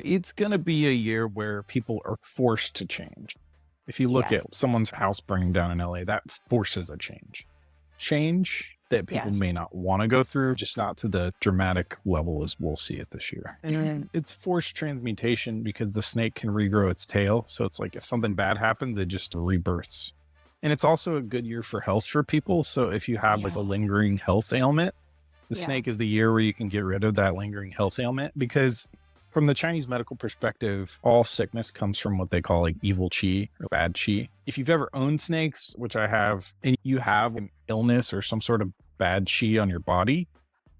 It's going to be a year where people are forced to change. If you look at someone's house burning down in LA, that forces a change. Change that people may not want to go through, just not to the dramatic level as we'll see it this year. And it's forced transmutation because the snake can regrow its tail. So it's like if something bad happens, it just rebirths. And it's also a good year for health for people. So if you have like a lingering health ailment, the snake is the year where you can get rid of that lingering health ailment, because from the Chinese medical perspective, all sickness comes from what they call like evil qi or bad qi. If you've ever owned snakes, which I have, and you have an illness or some sort of bad qi on your body,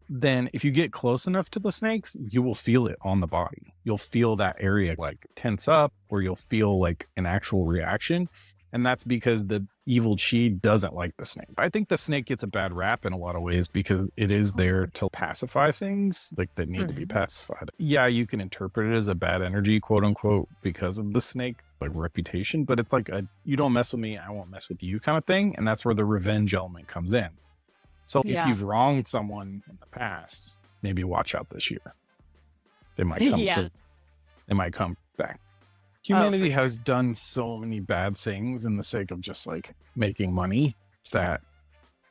then if you get close enough to the snakes, you will feel it on the body. You'll feel that area like tense up, or you'll feel like an actual reaction. And that's because the evil qi doesn't like the snake. I think the snake gets a bad rap in a lot of ways because it is there to pacify things like that need to be pacified. Yeah, you can interpret it as a bad energy, quote unquote, because of the snake like reputation, but it's like a you don't mess with me, I won't mess with you kind of thing. And that's where the revenge element comes in. So if you've wronged someone in the past, maybe watch out this year. They might come they might come back. Humanity has done so many bad things in the sake of just like making money that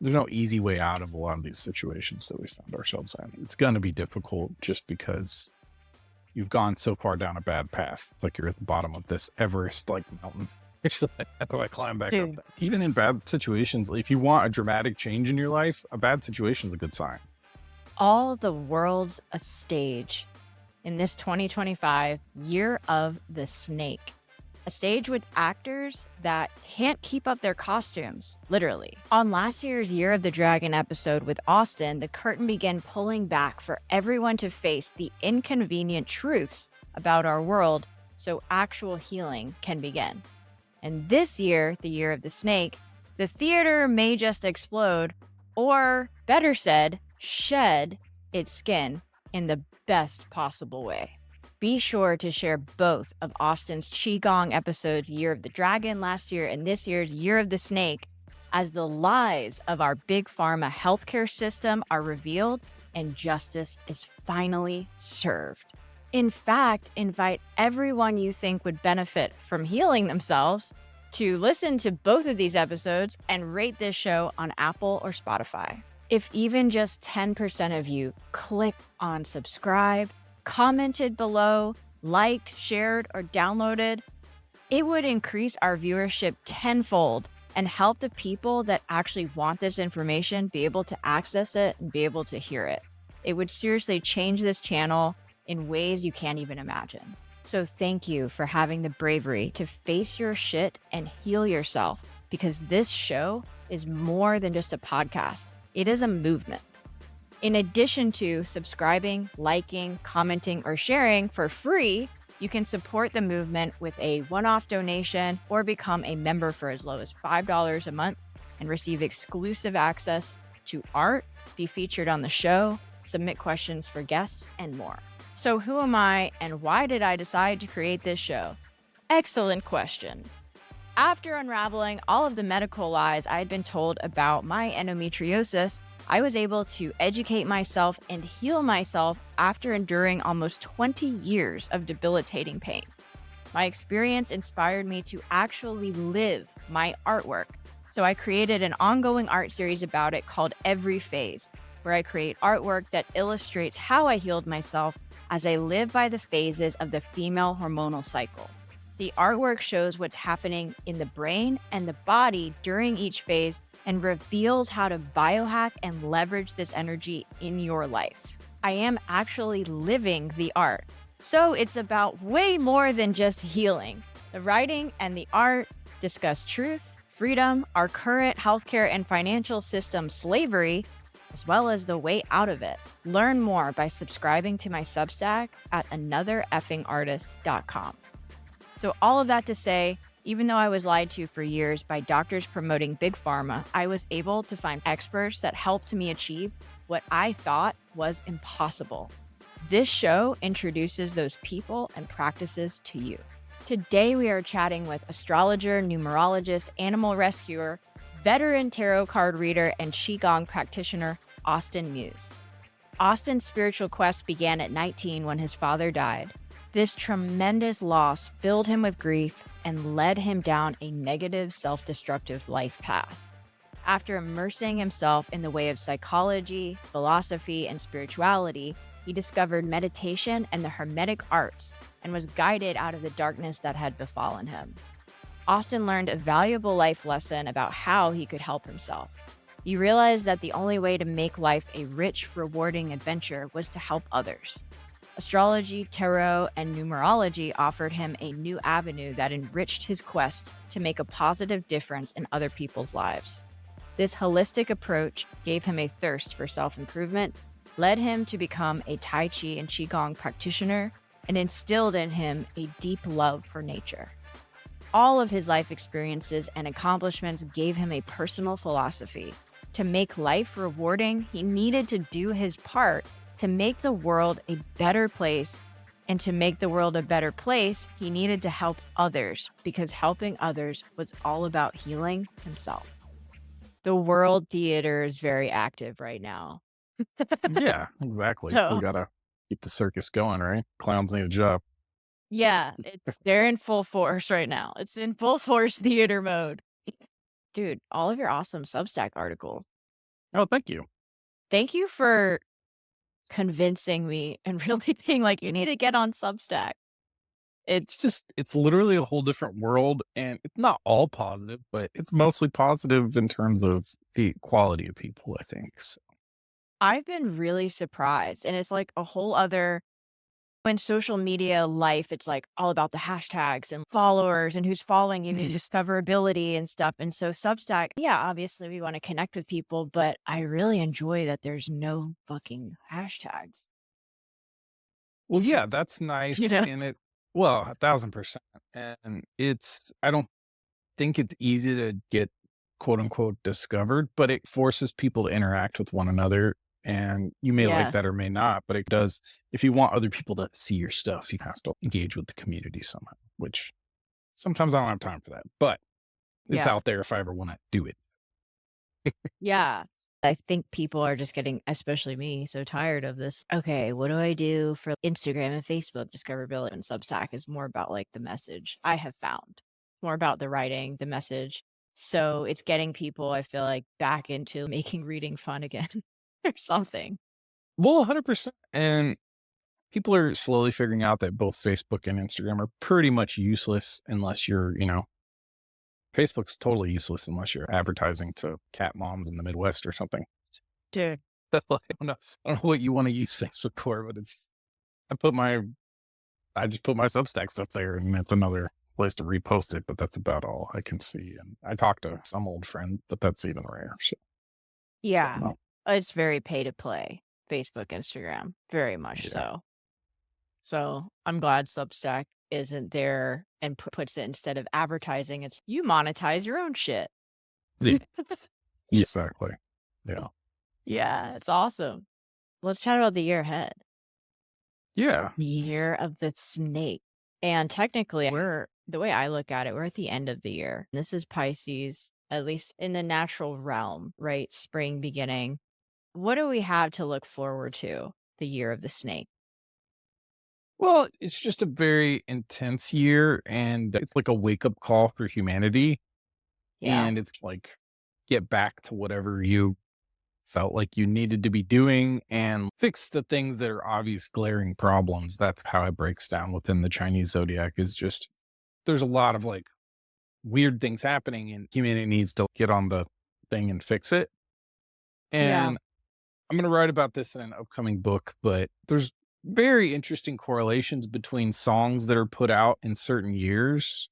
there's no easy way out of a lot of these situations that we found ourselves in. It's going to be difficult just because you've gone so far down a bad path. Like you're at the bottom of this Everest like mountain. How do I climb back up? Even in bad situations, if you want a dramatic change in your life, a bad situation is a good sign. All the world's a stage in this 2025 Year of the Snake. A stage with actors that can't keep up their costumes, literally. On last year's Year of the Dragon episode with Austin, the curtain began pulling back for everyone to face the inconvenient truths about our world so actual healing can begin. And this year, the Year of the Snake, the theater may just explode, or better said, shed its skin in the best possible way. Be sure to share both of Austin's Qigong episodes, Year of the Dragon last year and this year's Year of the Snake, as the lies of our big pharma healthcare system are revealed and justice is finally served. In fact, invite everyone you think would benefit from healing themselves to listen to both of these episodes and rate this show on Apple or Spotify. If even just 10% of you clicked on subscribe, commented below, liked, shared, or downloaded, it would increase our viewership tenfold and help the people that actually want this information be able to access it and be able to hear it. It would seriously change this channel in ways you can't even imagine. So thank you for having the bravery to face your shit and heal yourself, because this show is more than just a podcast. It is a movement. In addition to subscribing, liking, commenting, or sharing for free, you can support the movement with a one-off donation or become a member for as low as $5 a month and receive exclusive access to art, be featured on the show, submit questions for guests, and more. So who am I and why did I decide to create this show? Excellent question. After unraveling all of the medical lies I had been told about my endometriosis, I was able to educate myself and heal myself after enduring almost 20 years of debilitating pain. My experience inspired me to actually live my artwork, so I created an ongoing art series about it called Every Phase, where I create artwork that illustrates how I healed myself as I live by the phases of the female hormonal cycle. The artwork shows what's happening in the brain and the body during each phase and reveals how to biohack and leverage this energy in your life. I am actually living the art. So it's about way more than just healing. The writing and the art discuss truth, freedom, our current healthcare and financial system slavery, as well as the way out of it. Learn more by subscribing to my Substack at anothereffingartist.com. So all of that to say, even though I was lied to for years by doctors promoting big pharma, I was able to find experts that helped me achieve what I thought was impossible. This show introduces those people and practices to you. Today, we are chatting with astrologer, numerologist, animal rescuer, veteran tarot card reader, and Qigong practitioner, Austin Muhs. Austin's spiritual quest began at 19 when his father died. This tremendous loss filled him with grief and led him down a negative, self-destructive life path. After immersing himself in the way of psychology, philosophy, and spirituality, he discovered meditation and the Hermetic arts and was guided out of the darkness that had befallen him. Austin learned a valuable life lesson about how he could help himself. He realized that the only way to make life a rich, rewarding adventure was to help others. Astrology, tarot, and numerology offered him a new avenue that enriched his quest to make a positive difference in other people's lives. This holistic approach gave him a thirst for self-improvement, led him to become a Tai Chi and Qigong practitioner, and instilled in him a deep love for nature. All of his life experiences and accomplishments gave him a personal philosophy. To make life rewarding, he needed to do his part to make the world a better place. And to make the world a better place, he needed to help others, because helping others was all about healing himself. The world theater is very active right now. Yeah, exactly. So, We gotta keep the circus going, right? Clowns need a job. yeah, they're in full force right now. It's in full force theater mode. Dude, all of your awesome Substack articles. Oh, thank you. Thank you for convincing me and really being like, you need to get on Substack. It's literally a whole different world, and it's not all positive, but it's mostly positive in terms of the quality of people, I think. So, I've been really surprised. And it's like a whole other, when social media life, it's like all about the hashtags and followers and who's following you, and discoverability and stuff. And so Substack, yeah, obviously we want to connect with people, but I really enjoy that there's no fucking hashtags. well, yeah, that's You nice, know? and well, 1,000%. And I don't think it's easy to get quote unquote discovered, but it forces people to interact with one another. And you may like Yeah. that or may not, but it does. If you want other people to see your stuff, you have to engage with the community somehow, which sometimes I don't have time for that, but it's Yeah. out there if I ever want to do it. Yeah. I think people are just getting, especially me, so tired of this. Okay, what do I do for Instagram and Facebook discoverability? And Substack is more about like the message, I have found. More about the writing, the message. So it's getting people, I feel like, back into making reading fun again or something. Well, 100%. And people are slowly figuring out that both Facebook and Instagram are pretty much useless unless Facebook's totally useless unless you're advertising to cat moms in the Midwest or something. Dude. I don't know what you want to use Facebook for, but I just put my Substack up there, and it's another place to repost it, but that's about all I can see. And I talked to some old friend, but that's even rare. So, Yeah. no. It's very pay to play, Facebook, Instagram, very much Yeah. so. So I'm glad Substack isn't there and puts it, instead of advertising, it's you monetize your own shit. Yeah. Exactly. Yeah. Yeah, it's awesome. Let's chat about the year ahead. Yeah. The year of the snake. And technically, the way I look at it, we're at the end of the year. This is Pisces, at least in the natural realm, right? Spring beginning. What do we have to look forward to the year of the snake? Well, it's just a very intense year, and it's like a wake up call for humanity. Yeah. And it's like, get back to whatever you felt like you needed to be doing and fix the things that are obvious glaring problems. That's how it breaks down within the Chinese zodiac, is just there's a lot of like weird things happening, and humanity needs to get on the thing and fix it. Yeah. And I'm going to write about this in an upcoming book, but there's very interesting correlations between songs that are put out in certain years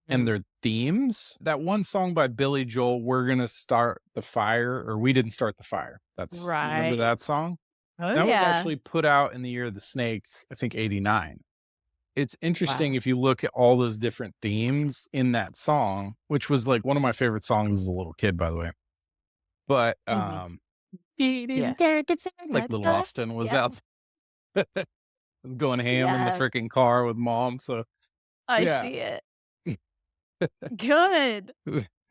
and their themes. That one song by Billy Joel, "We're Gonna Start the Fire," or "We Didn't Start the Fire." Remember Right. that song? Oh, That was yeah. actually put out in the year of the snake, I think 89. It's interesting Wow. if you look at all those different themes in that song, which was like one of my favorite songs as a little kid, by the way. But Yeah. like Little Austin was Yeah. out going ham in the Yeah. freaking car with mom. So I yeah. see it. Good.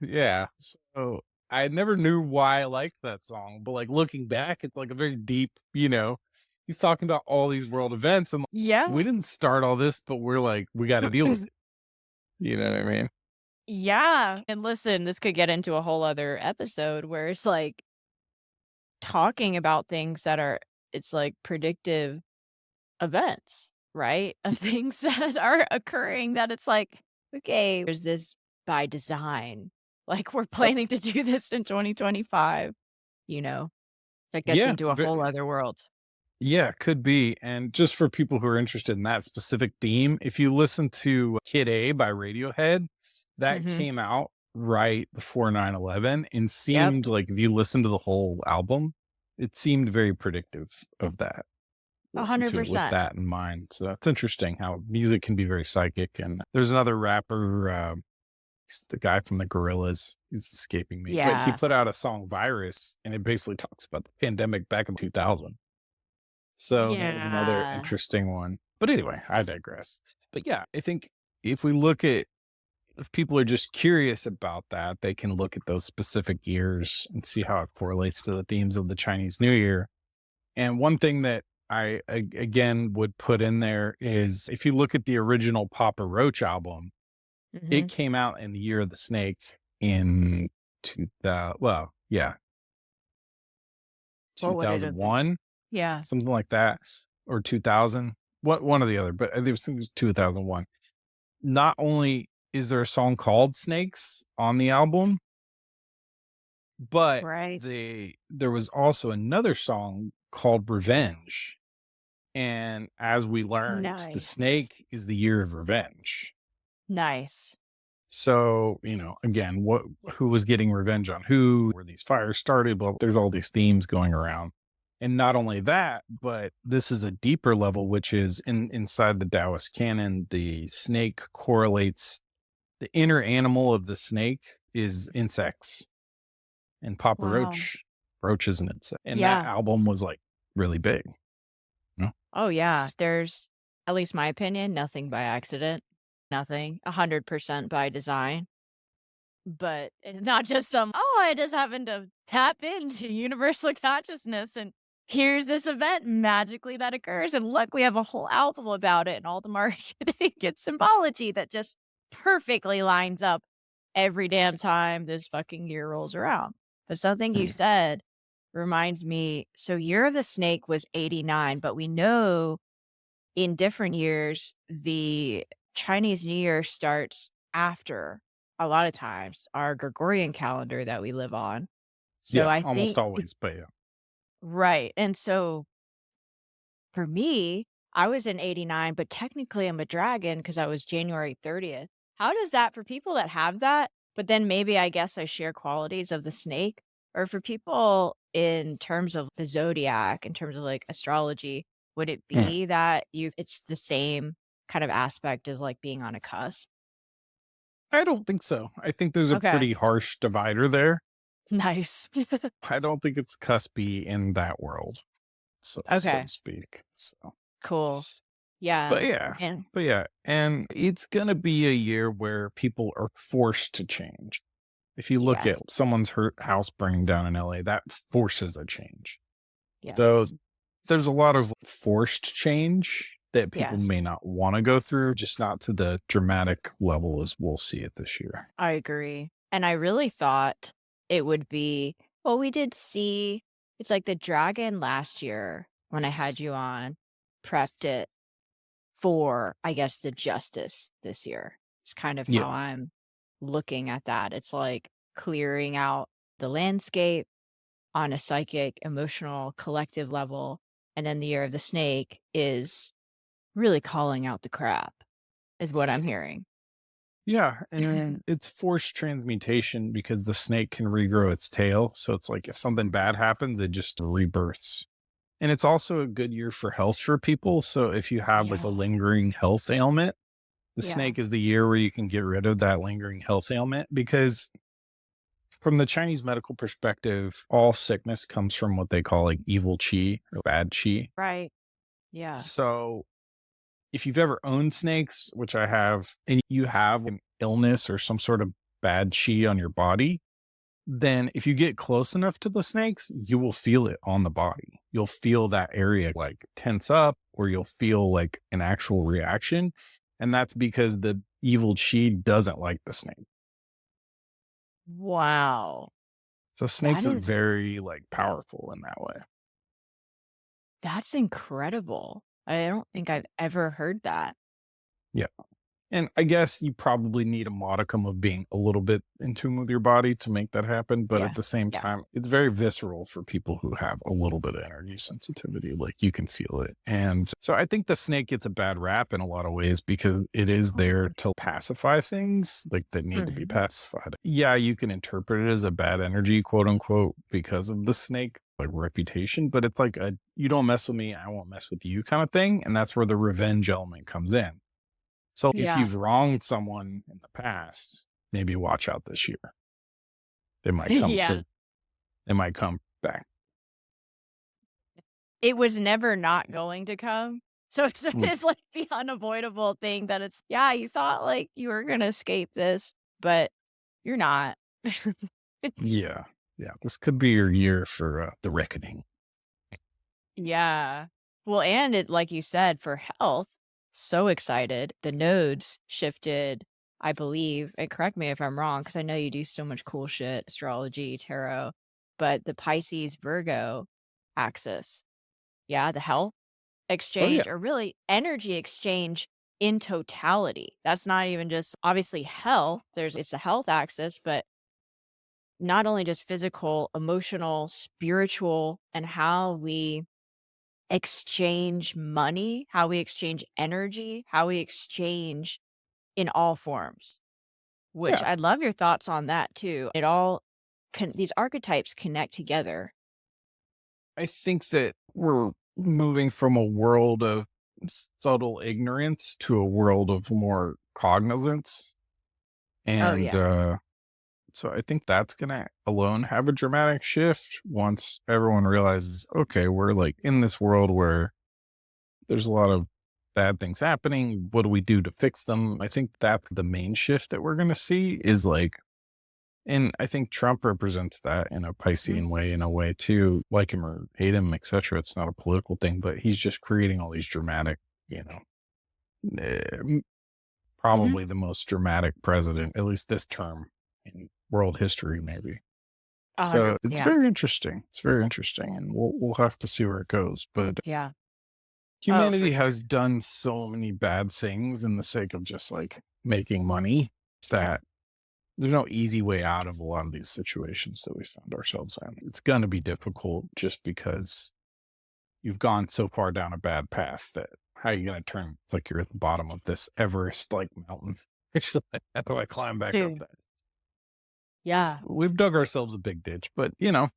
Yeah. So I never knew why I liked that song, but like looking back, it's like a very deep, he's talking about all these world events. And Yeah. we didn't start all this, but we're like, we got to deal with it. You know what I mean? Yeah. And listen, this could get into a whole other episode where it's like talking about things that are, it's like predictive events, right? Of things that are occurring that it's like, okay, is this by design? Like we're Yep. planning to do this in 2025, you know, that gets Yeah. into a whole other world. Yeah, could be. And just for people who are interested in that specific theme, if you listen to Kid A by Radiohead, that Hmm. came out right before 9/11 and Yep. seemed like if you listen to the whole album, it seemed very predictive of that. Listen to it with 100%. that in mind. So it's interesting how music can be very psychic. And there's another rapper, the guy from the Gorillas, he's escaping me, but he Yeah. put out a song Virus and it basically talks about the pandemic back in 2000. So that was another Yeah. interesting one. But anyway, I digress. But yeah, I think if we look at, if people are just curious about that, they can look at those specific years and see how it correlates to the themes of the Chinese New Year. And one thing that again would put in there is if you look at the original Papa Roach album, Hmm. it came out in the year of the snake in 2000. Well, yeah, What would it have been? 2001. Yeah. Something like that, or 2000, what one or the other, but I think it was 2001. Not only is there a song called Snakes on the album, but Right. there was also another song called Revenge. And as we learned, the Nice. snake is the year of revenge. Nice. So, again, who was getting revenge on who, where these fires started, but there's all these themes going around. And not only that, but this is a deeper level, which is inside the Taoist canon, the snake correlates, the inner animal of the snake is insects. And Papa Wow. Roach is an insect. And that Yeah. album was like really big. Oh, yeah. There's, at least my opinion, nothing by accident. Nothing. 100% by design. But it's not just I just happened to tap into universal consciousness and here's this event magically that occurs. And look, we have a whole album about it and all the marketing and symbology that just perfectly lines up every damn time this fucking year rolls around. But something you Mm. said reminds me, so Year of the Snake was 89, but we know in different years, the Chinese New Year starts after a lot of times our Gregorian calendar that we live on. So Yeah, I almost think always. But yeah. right. And so for me, I was in 89, but technically I'm a dragon because I was January 30th. How does that for people that have that, but then maybe I guess I share qualities of the snake, or for people in terms of the zodiac, in terms of like astrology, would it Mm. be that it's the same kind of aspect as like being on a cusp? I don't think so. I think there's a Okay. pretty harsh divider there. Nice. I don't think it's cuspy in that world, so to Okay. speak. So, Cool. Yeah. but yeah, And and it's gonna be a year where people are forced to change. If you look yes. at someone's house burning down in LA, that forces a change. So Yes. there's a lot of forced change that people Yes. may not want to go through, just not to the dramatic level as we'll see it this year. I agree. And I really thought it would be, well, we did see, it's like the dragon last year when I had you on, prepped it for, I guess, the justice this year. It's kind of Yeah. how I'm looking at that. It's like clearing out the landscape on a psychic, emotional, collective level. And then the year of the snake is really calling out the crap, is what I'm hearing. Yeah, and it's forced transmutation because the snake can regrow its tail. So it's like if something bad happens, it just rebirths. And it's also a good year for health for people. So if you have like a Yeah. lingering health ailment, the Yeah. snake is the year where you can get rid of that lingering health ailment because from the Chinese medical perspective, all sickness comes from what they call like evil chi or bad chi. Right. Yeah. So if you've ever owned snakes, which I have, and you have an illness or some sort of bad chi on your body, then if you get close enough to the snakes, you will feel it on the body. You'll feel that area like tense up, or you'll feel like an actual reaction. And that's because the evil chi doesn't like the snake. Wow. So That snakes are is very like powerful in that way. that's incredible. I don't think I've ever heard that. Yeah. And I guess you probably need a modicum of being a little bit in tune with your body to make that happen. But Yeah. at the same Yeah. time, it's very visceral for people who have a little bit of energy sensitivity. Like you can feel it. And so I think the snake gets a bad rap in a lot of ways because it is there to pacify things like that need to be Mhm. pacified. Yeah, you can interpret it as a bad energy, quote unquote, because of the snake like reputation, but it's like a you don't mess with me, I won't mess with you kind of thing. And that's where the revenge element comes in. So if Yeah. you've wronged someone in the past, maybe watch out this year. They might come Yeah. for they might come back. It was never not going to come. So it's Mm, it's like the unavoidable thing that it's, yeah, you thought like you were gonna escape this, but you're not. yeah. Yeah. This could be your year for the reckoning. Yeah. Well, and it, like you said, for health, so excited. The nodes shifted, I believe, and correct me if I'm wrong, because I know you do so much cool shit, astrology, tarot, but the Pisces Virgo axis. Yeah, the health Oh yeah. exchange, or really energy exchange in totality. That's not even just obviously health. It's a health axis, but not only just physical, emotional, spiritual, and how we exchange money, how we exchange energy, how we exchange in all forms, which Yeah. I'd love your thoughts on that too. It all these archetypes connect together. I think that we're moving from a world of subtle ignorance to a world of more cognizance. Oh And yeah. so I think that's gonna alone have a dramatic shift once everyone realizes, okay, we're like in this world where there's a lot of bad things happening. What do we do to fix them? I think that's the main shift that we're going to see is like, and I think Trump represents that in a Mhm. Piscean way, in a way too, like him or hate him, etc. It's not a political thing, but he's just creating all these dramatic, you know, Mhm. probably the most dramatic president, at least this term in world history, maybe. 100. So it's Yeah. very interesting. It's very interesting, and we'll have to see where it goes. But Yeah. Oh, for humanity sure. has done so many bad things in the sake of just like making money that there's no easy way out of a lot of these situations that we found ourselves in. It's going to be difficult just because you've gone so far down a bad path that how are you going to turn like you're at the bottom of this Everest like mountain? It's just like, how do I climb back up Dude. that? So Yeah. we've dug ourselves a big ditch, but you know,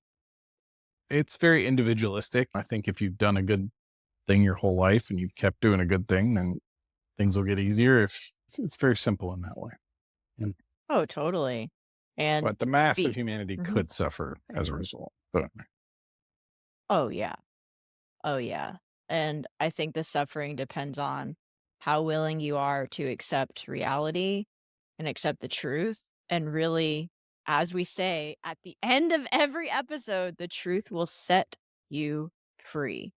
it's very individualistic. I think if you've done a good thing your whole life and you've kept doing a good thing, then things will get easier if it's very simple in that way. And Oh, totally. And but the mass of speak. humanity Mhm. could suffer as a result. But Oh yeah. Oh yeah. And I think the suffering depends on how willing you are to accept reality and accept the truth. And really, as we say at the end of every episode, the truth will set you free.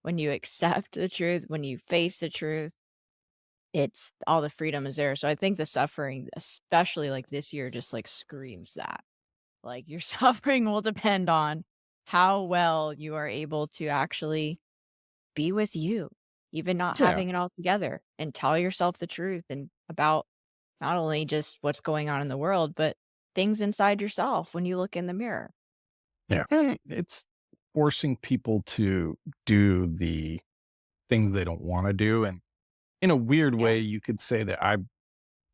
When you accept the truth, when you face the truth, it's all the freedom is there. So I think the suffering, especially like this year, just like screams that. Like your suffering will depend on how well you are able to actually be with you, even not yeah, having it all together, and tell yourself the truth and about not only just what's going on in the world, but things inside yourself when you look in the mirror. yeah, and it's forcing people to do the things they don't want to do. And in a weird Yeah. way, you could say that I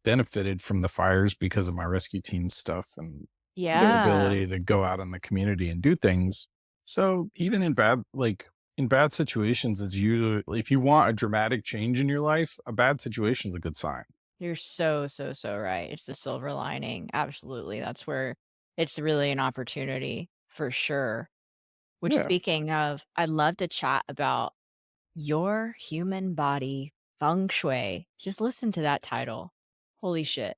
benefited from the fires because of my rescue team stuff and the Yeah. ability to go out in the community and do things. So even in bad situations, it's usually if you want a dramatic change in your life, a bad situation is a good sign. You're so, so, so right. It's the silver lining. Absolutely. That's where it's really an opportunity for sure. Which, Yeah. speaking of, I'd love to chat about your human body feng shui. Just listen to that title. Holy shit.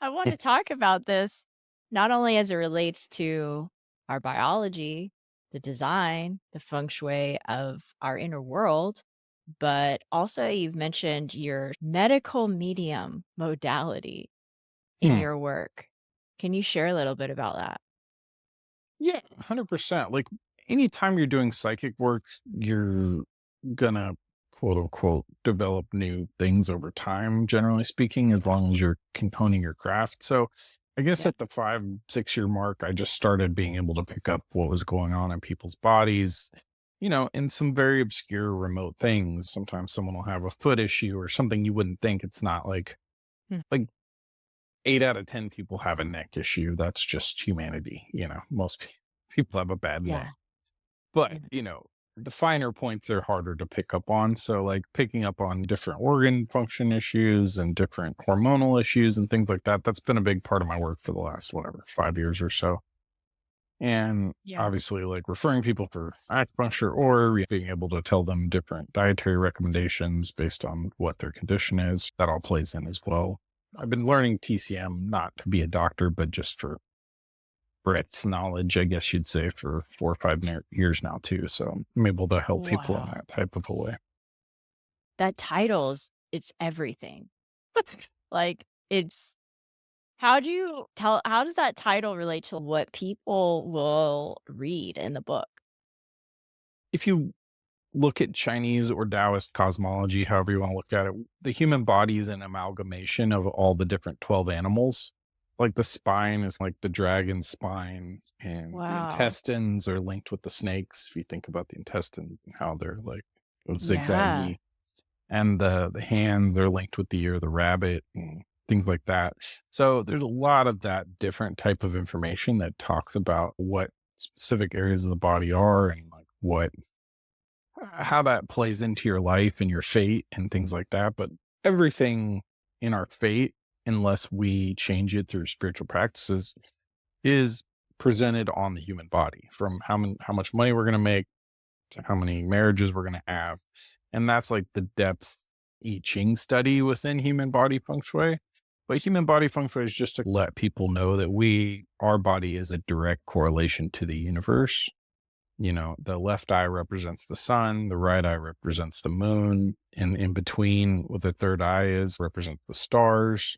I want to talk about this not only as it relates to our biology, the design, the feng shui of our inner world, but also you've mentioned your medical medium modality in Hmm. your work. Can you share a little bit about that? Yeah, 100%. Like anytime you're doing psychic work, you're gonna quote unquote develop new things over time, generally speaking, as long as you're honing your craft. So I guess Yep. at the 5, 6 year mark, I just started being able to pick up what was going on in people's bodies, in some very obscure remote things. Sometimes someone will have a foot issue or something you wouldn't think. It's not Hmm. like 8 out of 10 people have a neck issue. That's just humanity. Most people have a bad neck. Yeah. But, Mhm. the finer points are harder to pick up on. So, like picking up on different organ function issues and different hormonal issues and things like that, that's been a big part of my work for the last, whatever, 5 years or so. And Yeah. obviously, like referring people for acupuncture or being able to tell them different dietary recommendations based on what their condition is, that all plays in as well. I've been learning TCM not to be a doctor, but just for breadth knowledge, I guess you'd say, for 4 or 5 years now too. So I'm able to help people in Wow. that type of a way. That title's it's everything. Like, it's how does that title relate to what people will read in the book? If you look at Chinese or Taoist cosmology, however you want to look at it, the human body is an amalgamation of all the different 12 animals. Like the spine is like the dragon's spine, and the Wow. intestines are linked with the snakes. If you think about the intestines and how they're like Yeah. zigzaggy, and the hand, they're linked with the ear of the rabbit and things like that. So there's a lot of that different type of information that talks about what specific areas of the body are and like what how that plays into your life and your fate and things like that. But everything in our fate, unless we change it through spiritual practices, is presented on the human body, from how much money we're going to make to how many marriages we're going to have. And that's like the depth I Ching study within human body feng shui. But human body feng shui is just to let people know that our body is a direct correlation to the universe. The left eye represents the sun, the right eye represents the moon, and in between, what the third eye is represents the stars.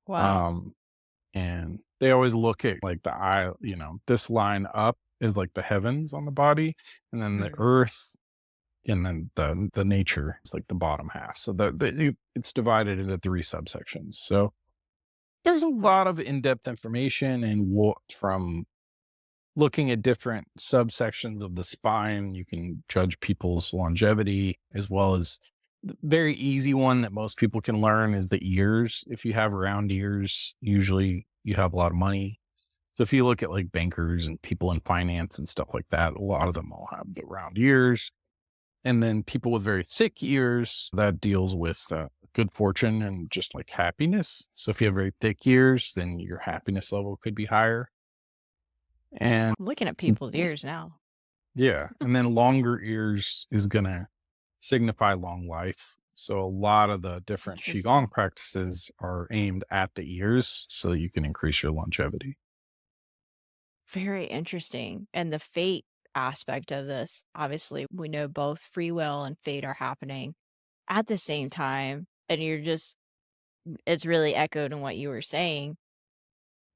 Wow. Um, and they always look at like the eye, this line up is like the heavens on the body, and then the Mhm. earth, and then the nature is like the bottom half. So it's divided into 3 subsections. So there's a Wow. lot of in-depth information and what from looking at different subsections of the spine, you can judge people's longevity, as well as the very easy one that most people can learn is the ears. If you have round ears, usually you have a lot of money. So if you look at like bankers and people in finance and stuff like that, a lot of them all have the round ears. And then people with very thick ears, that deals with good fortune and just like happiness. So if you have very thick ears, then your happiness level could be higher. And I'm looking at people's ears now. yeah, and then longer ears is gonna signify long life. So a lot of the different Interesting. qigong practices are aimed at the ears so that you can increase your longevity. Very interesting. And the fate aspect of this, obviously, we know both free will and fate are happening at the same time. And it's really echoed in what you were saying,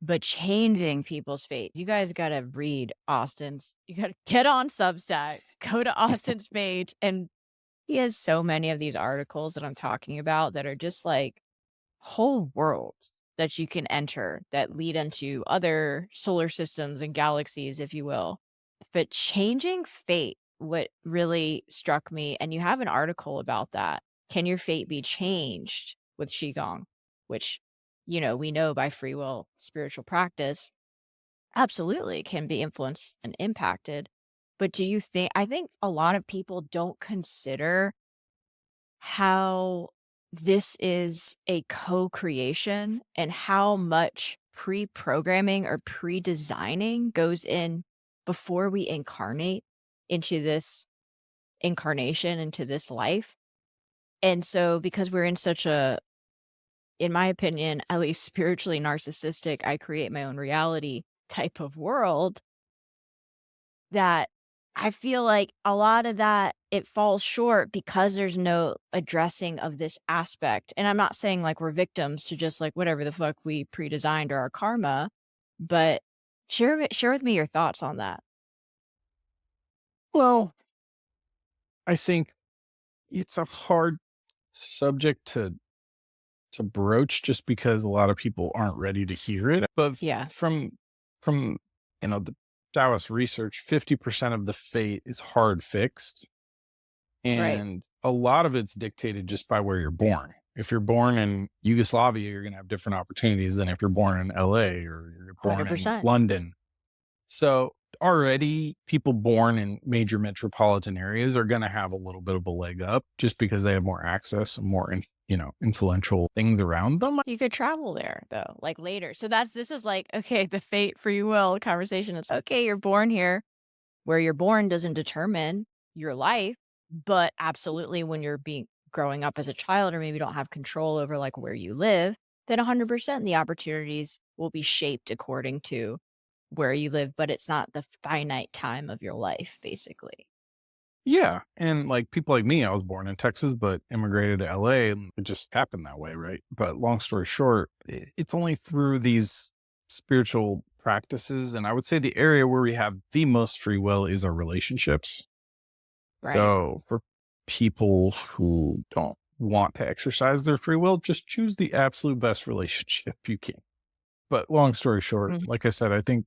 but changing people's fate. You guys got to read you got to get on Substack, go to Austin's page. And he has so many of these articles that I'm talking about that are just like whole worlds that you can enter that lead into other solar systems and galaxies, if you will. But changing fate, what really struck me, and you have an article about that. Can your fate be changed with Qigong? Which, we know by free will spiritual practice, absolutely can be influenced and impacted. But I think a lot of people don't consider how this is a co-creation and how much pre-programming or pre-designing goes in before we incarnate into this incarnation, into this life. And so because we're in such a in my opinion, at least spiritually narcissistic, I create my own reality type of world, that I feel like a lot of that, it falls short because there's no addressing of this aspect. And I'm not saying like we're victims to just like whatever the fuck we pre-designed or our karma, but share with me your thoughts on that. Well, I think it's a hard subject to broach just because a lot of people aren't ready to hear it. But Yeah, from the Taoist research, 50% of the fate is hard fixed. right. And a lot of it's dictated just by where you're born. If you're born in Yugoslavia, you're going to have different opportunities than if you're born in LA or you're born in 100%. London. So already people born in major metropolitan areas are going to have a little bit of a leg up just because they have more access and more, influential things around them. You could travel there though, like later. So this is like, okay, the fate free will conversation. It's okay, you're born here. Where you're born doesn't determine your life, but absolutely when you're growing up as a child or maybe don't have control over like where you live, then 100% the opportunities will be shaped according to where you live, but it's not the finite time of your life, basically. Yeah. And like people like me, I was born in Texas, but immigrated to LA and it just happened that way. Right. But long story short, it's only through these spiritual practices. And I would say the area where we have the most free will is our relationships. Right. So for people who don't want to exercise their free will, just choose the absolute best relationship you can. But long story short, Mhm. like I said, I think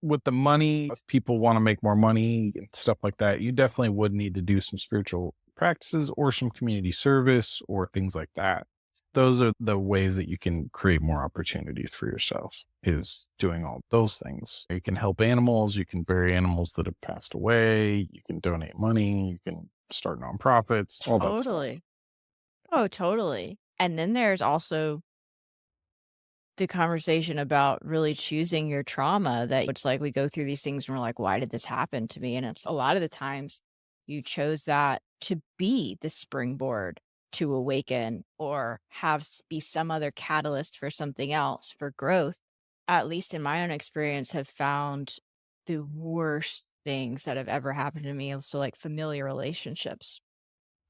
with the money, if people want to make more money and stuff like that, you definitely would need to do some spiritual practices or some community service or things like that. Those are the ways that you can create more opportunities for yourself, is doing all those things. You can help animals, you can bury animals that have passed away, you can donate money, you can start nonprofits, all that stuff. Totally. Oh, totally. And then there's also the conversation about really choosing your trauma, that it's like we go through these things and we're like, why did this happen to me? And it's a lot of the times you chose that to be the springboard to awaken or be some other catalyst for something else for growth. At least in my own experience, have found the worst things that have ever happened to me. So like familiar relationships,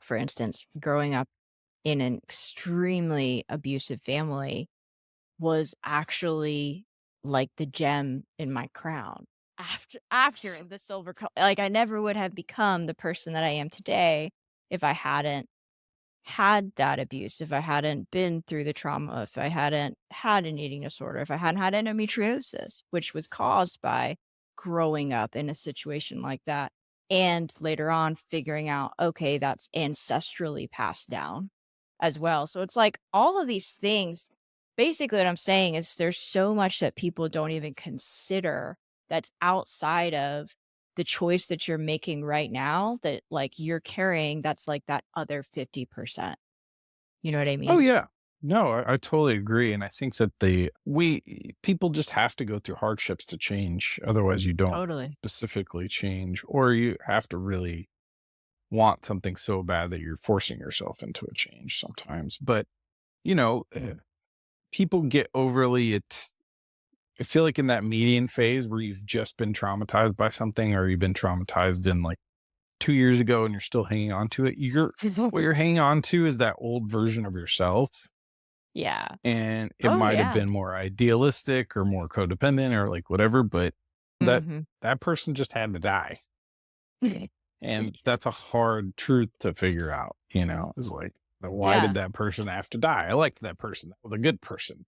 for instance, growing up in an extremely abusive family was actually like the gem in my crown. After the like I never would have become the person that I am today if I hadn't had that abuse, if I hadn't been through the trauma, if I hadn't had an eating disorder, if I hadn't had endometriosis, which was caused by growing up in a situation like that. And later on, figuring out, okay, that's ancestrally passed down as well. So it's like all of these things. Basically, what I'm saying is there's so much that people don't even consider that's outside of the choice that you're making right now, that like you're carrying, that's like that other 50%. You know what I Oh mean? yeah. No, I totally agree. And I think that people just have to go through hardships to change. Otherwise you don't Totally. specifically change, or you have to really want something so bad that you're forcing yourself into a change sometimes. But, you know, eh, people get I feel like in that median phase where you've just been traumatized by something or you've been traumatized in like 2 years ago and you're still hanging on to it, what you're hanging on to is that old version of yourself. Yeah. And it Oh, might have yeah. been more idealistic or more codependent or like whatever, but that Mhm. that person just had to die. And that's a hard truth to figure out, is like, why did Yeah. that person have to die? I liked that person. That was a good person.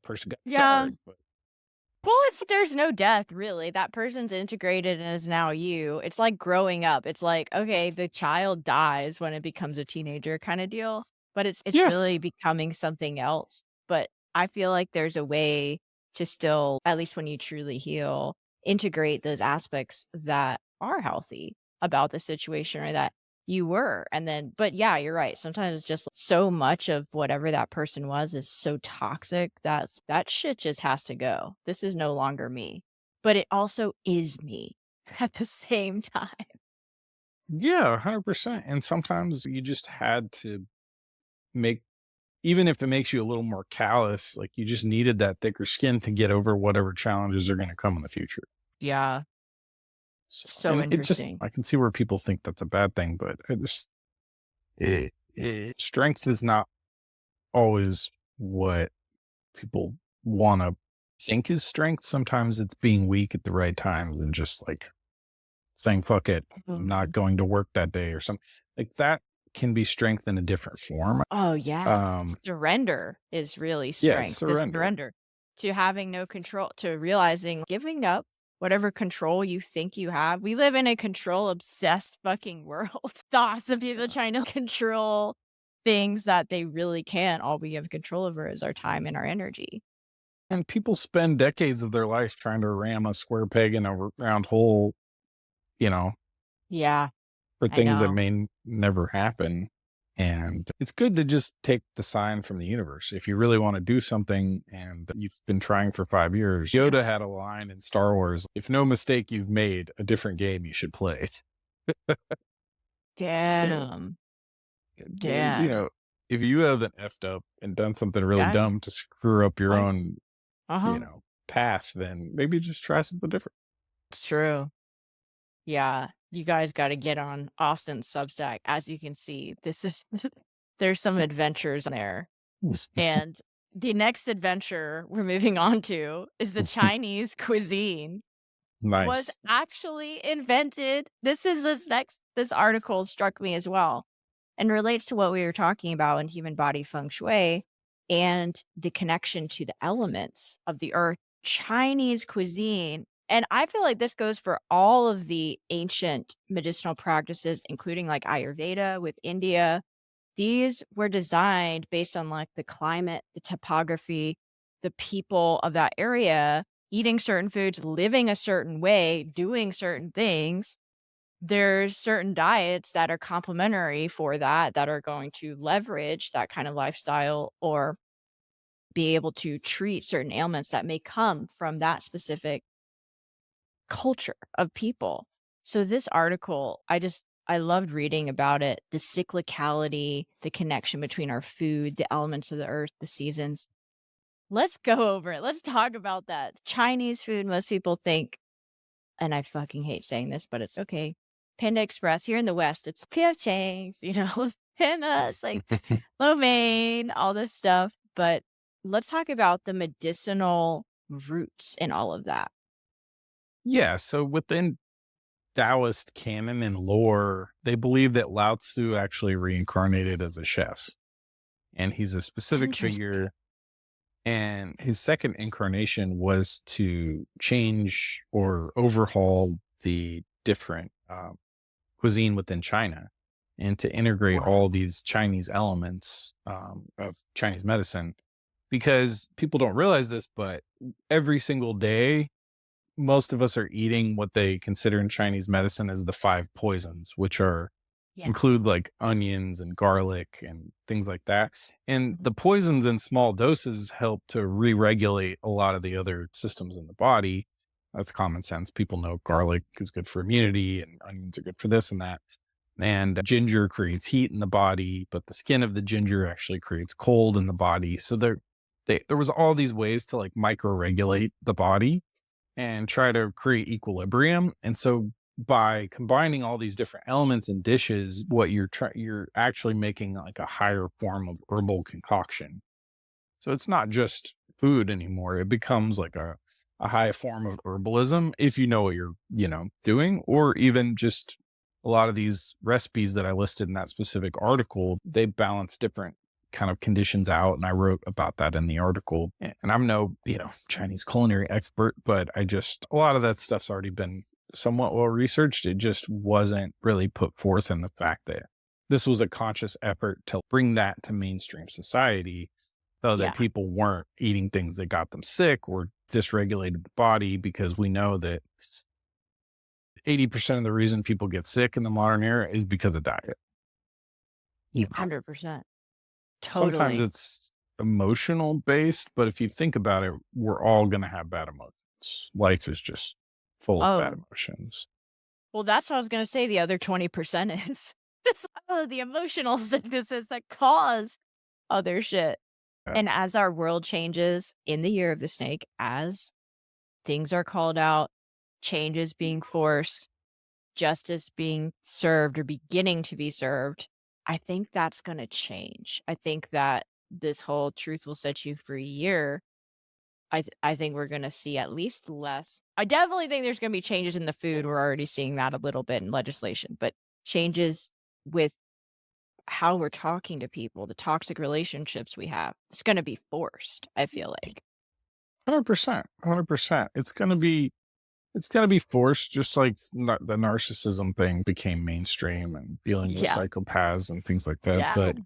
Person got Yeah. scarred. But Well, there's no death really. That person's integrated and is now you. It's like growing up. It's like, okay, the child dies when it becomes a teenager kind of deal, but it's yeah, really becoming something else. But I feel like there's a way to still, at least when you truly heal, integrate those aspects that are healthy about the situation or that you were. And then, but yeah, you're right. Sometimes it's just so much of whatever that person was is so toxic that shit just has to go. This is no longer me, but it also is me at the same time. yeah, 100%. And sometimes you just had to make, even if it makes you a little more callous, like you just needed that thicker skin to get over whatever challenges are going to come in the future. Yeah. So And it just, interesting. I can see where people think that's a bad thing, but strength is not always what people want to think is strength. Sometimes it's being weak at the right time and just like saying, fuck it, I'm not going to work that day or something like that can be strength in a different form. Oh, yes. Surrender is really Yeah, it's strength. Just surrender. surrender to having no control, to realizing giving up whatever control you think you have. We live in a control obsessed fucking world. Thoughts of people trying to control things that they really can't. All we have control over is our time and our energy. And people spend decades of their life trying to ram a square peg in a round hole, you know, Yeah, for I things that know. may never happen. And it's good to just take the sign from the universe. If you really want to do something and you've been trying for 5 years, Yoda had a line in Star Wars, if no mistake you've made, a different game you should play. Get So, 'em. you Get 'em. know, if you haven't effed up and done something really Yeah. dumb to screw up your Like, own, uh-huh. path, then maybe just try something different. It's true. Yeah, you guys gotta get on Austin's Substack. As you can see, this is there's some adventures there. And the next adventure we're moving on to is the Chinese cuisine was Nice. actually invented. This article struck me as well and relates to what we were talking about in human body feng shui and the connection to the elements of the earth. Chinese cuisine, and I feel like this goes for all of the ancient medicinal practices, including like Ayurveda with India. These were designed based on like the climate, the topography, the people of that area, eating certain foods, living a certain way, doing certain things. There's certain diets that are complementary for that, that are going to leverage that kind of lifestyle or be able to treat certain ailments that may come from that specific culture of people. So this article, I loved reading about it, the cyclicality, the connection between our food, the elements of the earth, the seasons. Let's go over it. Let's talk about that. Chinese food, most people think, and I fucking hate saying this, but it's okay. Panda Express here in the West, it's Piachangs, Panda, it's like lo mein, all this stuff. But let's talk about the medicinal roots in all of that. Yeah. So within Taoist canon and lore, they believe that Lao Tzu actually reincarnated as a chef. And he's a specific Interesting. figure. And his second incarnation was to change or overhaul the different cuisine within China and to integrate Wow. all these Chinese elements of Chinese medicine. Because people don't realize this, but every single day, most of us are eating what they consider in Chinese medicine as the five poisons, which are Yeah. include like onions and garlic and things like that. And Mhm. the poisons in small doses help to re-regulate a lot of the other systems in the body. That's common sense. People know garlic is good for immunity and onions are good for this and that. And ginger creates heat in the body, but the skin of the ginger actually creates cold in the body. So there was all these ways to like micro-regulate the body and try to create equilibrium. And so by combining all these different elements and dishes, what you're actually making like a higher form of herbal concoction. So it's not just food anymore. It becomes like a high form of herbalism if you know what you're, doing, or even just a lot of these recipes that I listed in that specific article, they balance different kind of conditions out. And I wrote about that in the article. And I'm no, Chinese culinary expert, but a lot of that stuff's already been somewhat well researched. It just wasn't really put forth in the fact that this was a conscious effort to bring that to mainstream society so that Yeah. people weren't eating things that got them sick or dysregulated the body, because we know that 80% of the reason people get sick in the modern era is because of diet. 100%. Sometimes Totally. it's emotional based, but if you think about it, we're all going to have bad emotions. Life is just full of bad Oh, emotions. well, that's what I was gonna say the other 20% is. It's all of the emotional sicknesses that cause other shit. And as our world changes in the year of the snake, as things are called out, changes being forced, justice being served or beginning to be served, I think that's going to change. I think that this whole truth will set you free year, I think we're going to see at least less. I definitely think there's going to be changes in the food. We're already seeing that a little bit in legislation, but changes with how we're talking to people, the toxic relationships we have, it's going to be forced, I feel like. 100%. 100%. It's going to be forced, just like the narcissism thing became mainstream and dealing with psychopaths and things like that. But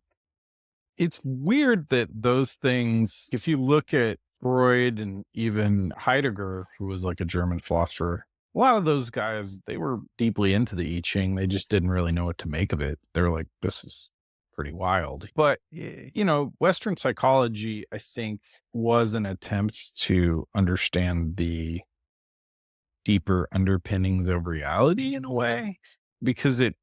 it's weird that those things, if you look at Freud and even Heidegger, who was like a German philosopher, a lot of those guys, they were deeply into the I Ching. They just didn't really know what to make of it. They're like, this is pretty wild. But, you know, Western psychology, I think, was an attempt to understand the deeper underpinnings of reality in a way, because it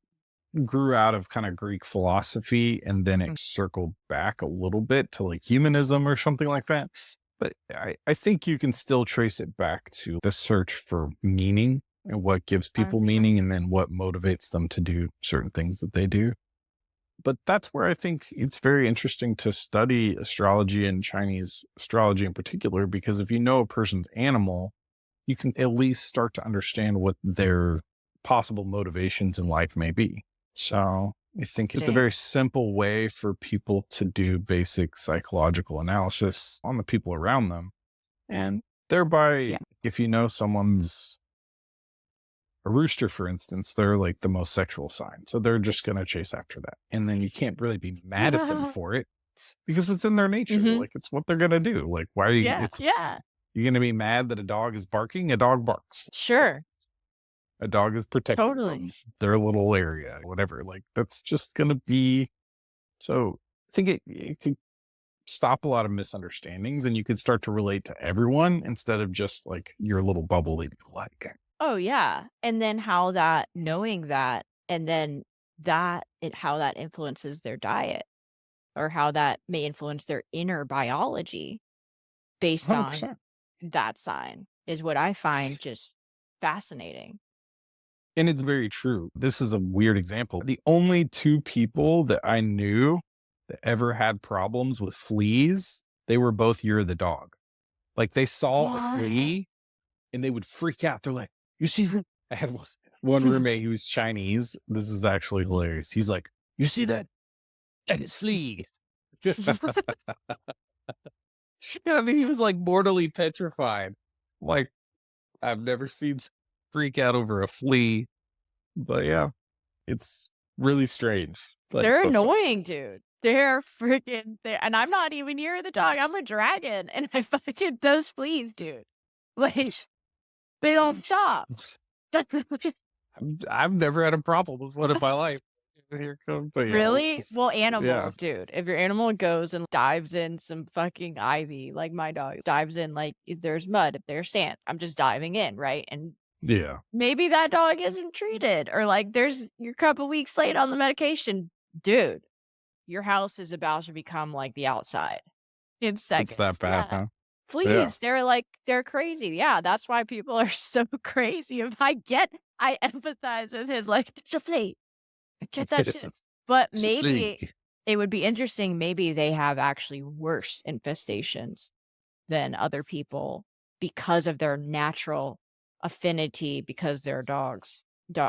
grew out of kind of Greek philosophy and then it circled back a little bit to like humanism or something like that. But I think you can still trace it back to the search for meaning and what gives people 100%. meaning and then what motivates them to do certain things that they do. But that's where I think it's very interesting to study astrology and Chinese astrology in particular, because if you know a person's animal, you can at least start to understand what their possible motivations in life may be. So I think it's a very simple way for people to do basic psychological analysis on the people around them. And thereby, if you know someone's a rooster, for instance, they're like the most sexual sign. So they're just going to chase after that. And then you can't really be mad at them for it because it's in their nature. Like, it's what they're going to do. Like, why are you? You're going to be mad that a dog is barking? A dog barks. Sure. A dog is protected from their little area, whatever. Like, that's just going to be. So I think it could stop a lot of misunderstandings and you could start to relate to everyone instead of just like your little bubble that you like. Oh, yeah. And then how that, knowing that, and then how that influences their diet or how that may influence their inner biology based 100%. on that sign is what I find just fascinating. And it's very true. This is a weird example. The only two people that I knew that ever had problems with fleas, they were both year of the dog. Like they saw a flea and they would freak out. They're like, you see, I had one roommate who was Chinese. This is actually hilarious. He's like, you see that? That is flea. I mean, he was like mortally petrified. Like, I've never seen freak out over a flea. But yeah, it's really strange. Like, they're annoying, dude. They're freaking there. And I'm not even near the dog. I'm a dragon. And I fucking those fleas, dude. Like, they don't stop. I've never had a problem with one in my life. Here comes, but really? Well, animals, dude. If your animal goes and dives in some fucking ivy, like my dog dives in, like if there's mud, if there's sand, I'm just diving in, right? And maybe that dog isn't treated, or like you're a couple weeks late on the medication, dude. Your house is about to become like the outside in seconds. It's that bad, huh? Fleas, they're crazy. Yeah, that's why people are so crazy. I empathize with his like, there's a flea. Get that shit. But maybe it would be interesting. Maybe they have actually worse infestations than other people because of their natural affinity, because they're dogs.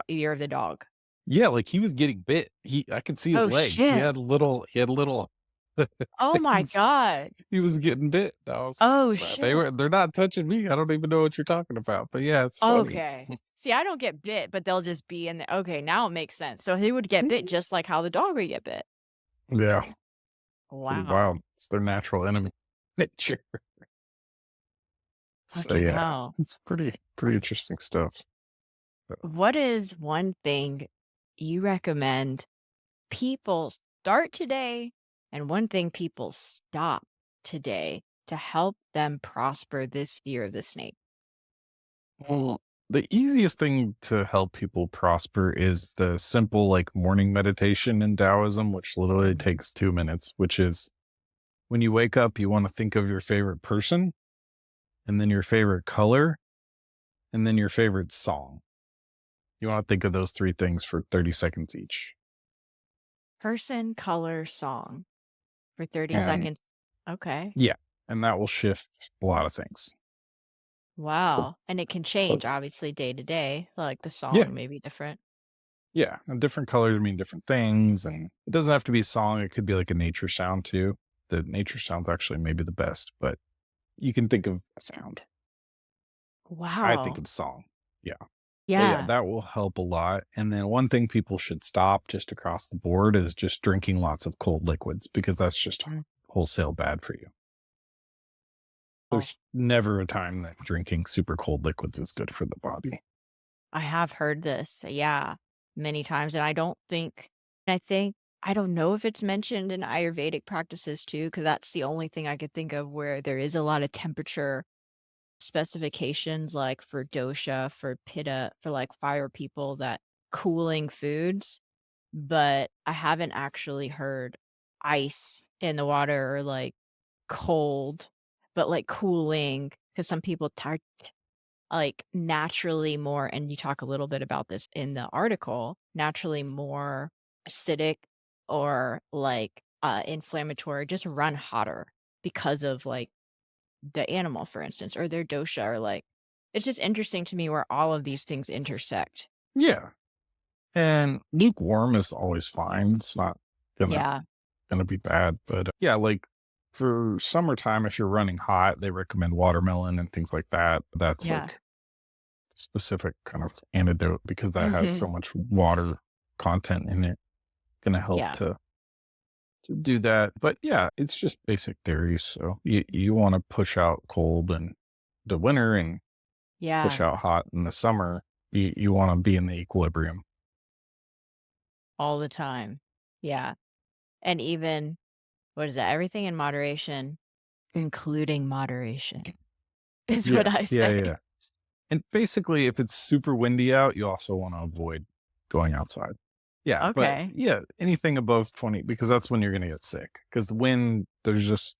Year of the dog. Yeah, like he was getting bit. I could see his legs. Shit. He had a little. Oh my god! He was getting bit. Shit! They're not touching me. I don't even know what you're talking about. But yeah, it's funny. Okay. See, I don't get bit, but they'll just be in the. Okay, now it makes sense. So he would get bit just like how the dog would get bit. Yeah. Wow. It's their natural enemy. Nature. So yeah, it's pretty interesting stuff. What is one thing you recommend people start today and one thing people stop today to help them prosper this year of the snake? Well, the easiest thing to help people prosper is the simple like morning meditation in Taoism, which literally takes 2 minutes, which is When you wake up, you want to think of your favorite person, and then your favorite color, and then your favorite song. You want to think of those 3 things for 30 seconds each. Person, color, song for 30 And seconds. Okay. yeah, and that will shift a lot of things. Wow. And it can change, So, obviously, day to day. Like the yeah, song may be different. yeah, and different colors mean different things, and it doesn't have to be a song. It could be like a nature sound too. The nature sound's actually maybe the best, but you can think of a sound. I think Wow. of song. Yeah. But yeah, Yeah. that will help a lot. And then one thing people should stop just across the board is just drinking lots of cold liquids, because that's just Mm. wholesale bad for you. Oh, There's never a time that drinking super cold liquids is good for the body. I have heard this. Yeah. Many times. And I don't know if it's mentioned in Ayurvedic practices too, because that's the only thing I could think of where there is a lot of temperature specifications, like for dosha, for pitta, for like fire people, that cooling foods. But I haven't actually heard ice in the water or like cold, but like cooling, because some people like naturally more, and you talk a little bit about this in the article, naturally more acidic or like inflammatory, just run hotter because of like the animal, for instance, or their dosha, or like it's just interesting to me where all of these things intersect. Yeah. And lukewarm is always fine. It's not gonna Yeah. gonna be bad. But yeah, like for summertime, if you're running hot, they recommend watermelon and things like that. That's Yeah. like specific kind of antidote, because that has Hmm. so much water content in it. Gonna help Yeah. to do that. But yeah, it's just basic theories. So you want to push out cold in the winter and push Yeah. out hot in the summer. You want to be in the equilibrium. All the time. Yeah. And even, what is that? Everything in moderation, including moderation, is what Yeah, I yeah, say. yeah. And basically, if it's super windy out, you also want to avoid going outside. Yeah, but Okay. yeah, anything above 20, because that's when you're going to get sick. Because the wind, there's just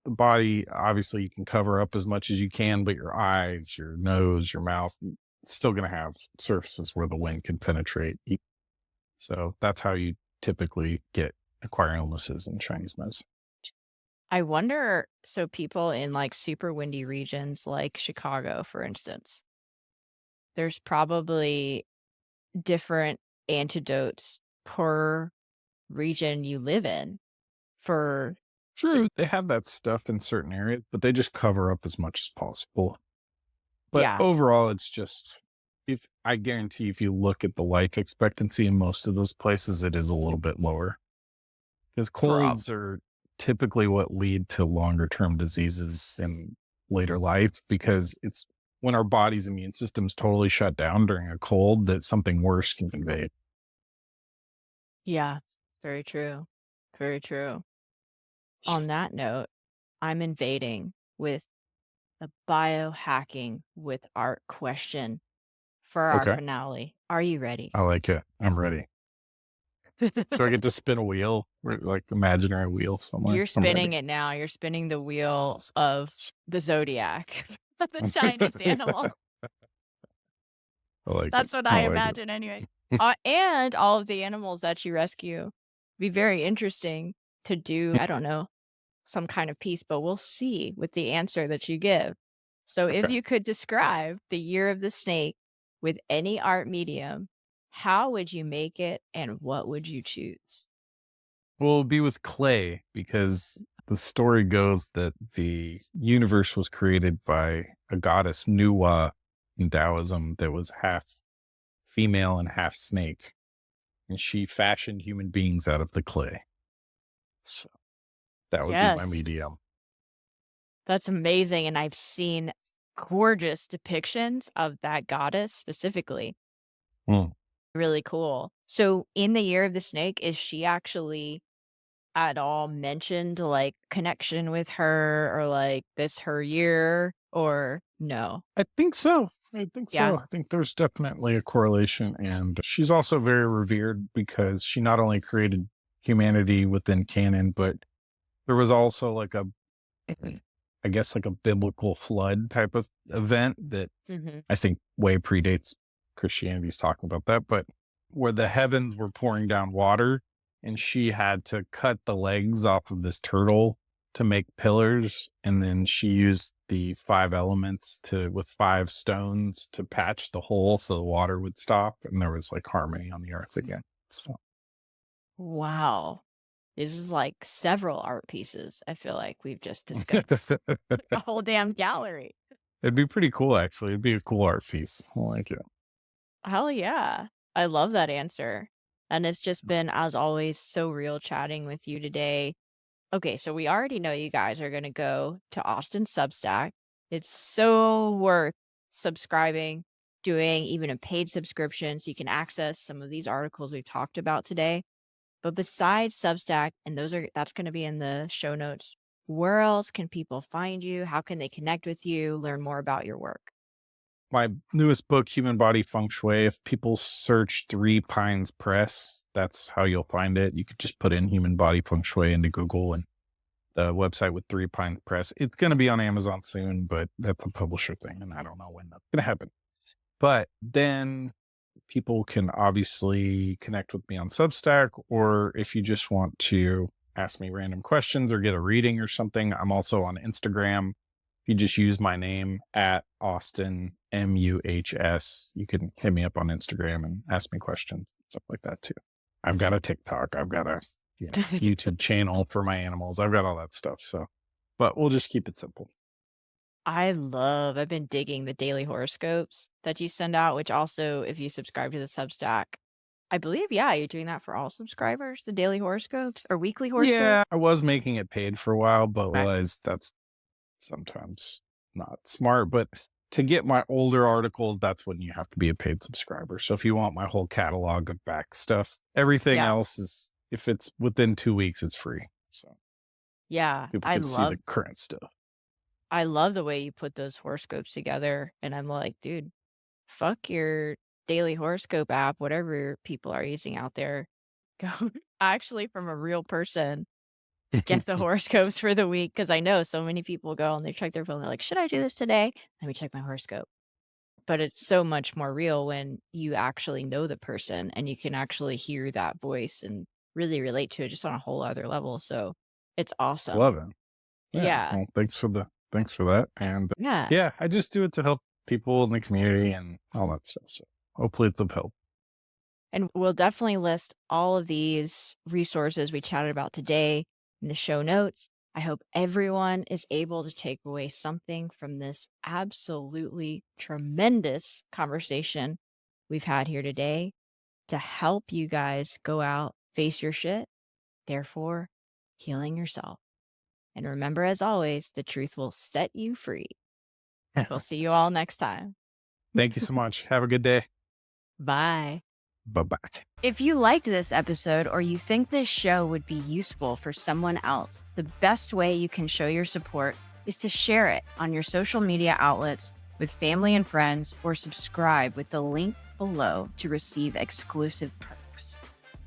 the body, obviously, you can cover up as much as you can, but your eyes, your nose, your mouth, it's still going to have surfaces where the wind can penetrate. So that's how you typically acquire illnesses in Chinese medicine. I wonder, so people in like super windy regions like Chicago, for instance, there's probably different antidotes per region you live in for True, they have that stuff in certain areas, but they just cover up as much as possible. But yeah, overall, it's just, if I guarantee if you look at the life expectancy in most of those places, it is a little bit lower, because prob colds are typically what lead to longer term diseases in later life, because it's when our body's immune system's totally shut down during a cold that something worse can invade. yeah, very true. Very true. On that note, I'm invading with the biohacking with art question for our Okay. finale. Are you ready? I like it. I'm ready. Do I get to spin a wheel, like imaginary wheel somewhere? You're I'm ready. spinning it now. You're spinning the wheel of the zodiac, the Chinese animal. I like it. That's what I I like it. imagine anyway. And all of the animals that you rescue. Be very interesting to do, I don't know, some kind of piece, but we'll see with the answer that you give. So if Okay. you could describe the year of the snake with any art medium, how would you make it and what would you choose? Well, it'll be with clay, because the story goes that the universe was created by a goddess, Nuwa, in Taoism, that was half female and half snake. And she fashioned human beings out of the clay. So that would be my Yes, medium. that's amazing. And I've seen gorgeous depictions of that goddess specifically. Mm. Really cool. So in the year of the snake, is she actually at all mentioned, like, connection with her or, like, this her year or no? I think so. I think Yeah. so. I think there's definitely a correlation. And she's also very revered, because she not only created humanity within canon, but There was also like I guess like a biblical flood type of event that I think way predates Christianity's talking about that, but where the heavens were pouring down water and she had to cut the legs off of this turtle to make pillars. And then she used the 5 elements with 5 stones to patch the hole so the water would stop. And there was like harmony on the earth again. It's fun. Wow. This is like several art pieces. I feel like we've just discussed a whole damn gallery. It'd be pretty cool, actually. It'd be a cool art piece. I like it. Hell yeah. I love that answer. And it's just been, as always, so real chatting with you today. Okay, so we already know you guys are going to go to Austin's Substack. It's so worth subscribing, doing even a paid subscription so you can access some of these articles we've talked about today. But besides Substack, and that's going to be in the show notes, where else can people find you? How can they connect with you, learn more about your work? My newest book, Human Body Feng Shui, if people search 3 Pines Press, that's how you'll find it. You could just put in Human Body Feng Shui into Google and the website with 3 Pines Press. It's going to be on Amazon soon, but that's a publisher thing, and I don't know when that's going to happen. But then people can obviously connect with me on Substack, or if you just want to ask me random questions or get a reading or something, I'm also on Instagram. If you just use my name at Austin Muhs, you can hit me up on Instagram and ask me questions, stuff like that too. I've got a TikTok. I've got a YouTube channel for my animals. I've got all that stuff. So, but we'll just keep it simple. I've been digging the daily horoscopes that you send out, which also, if you subscribe to the Substack, I believe, you're doing that for all subscribers, the daily horoscopes or weekly horoscopes. Yeah, I was making it paid for a while, but realized that's sometimes not smart. But to get my older articles, that's when you have to be a paid subscriber. So if you want my whole catalog of back stuff, everything else is, if it's within 2 weeks, it's free. So people can see the current stuff. I love the way you put those horoscopes together. And I'm like, dude, fuck your daily horoscope app, whatever people are using out there. Go actually from a real person, get the horoscopes for the week. Cause I know so many people go and they check their phone. They're like, should I do this today? Let me check my horoscope. But it's so much more real when you actually know the person and you can actually hear that voice and really relate to it just on a whole other level. So it's awesome. Love it. Yeah. Well, thanks for that. And I just do it to help people in the community and all that stuff. So hopefully it'll help. And we'll definitely list all of these resources we chatted about today in the show notes. I hope everyone is able to take away something from this absolutely tremendous conversation we've had here today to help you guys go out, face your shit, therefore healing yourself. And remember, as always, the truth will set you free. We'll see you all next time. Thank you so much. Have a good day. Bye. Bye-bye. If you liked this episode or you think this show would be useful for someone else, the best way you can show your support is to share it on your social media outlets with family and friends, or subscribe with the link below to receive exclusive perks.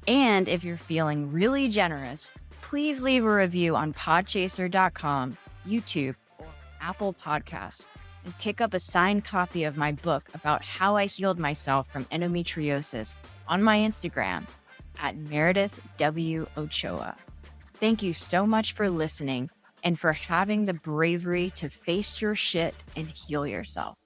And if you're feeling really generous, please leave a review on podchaser.com, YouTube, or Apple Podcasts, and pick up a signed copy of my book about how I healed myself from endometriosis on my Instagram at Meredith W. Ochoa. Thank you so much for listening and for having the bravery to face your shit and heal yourself.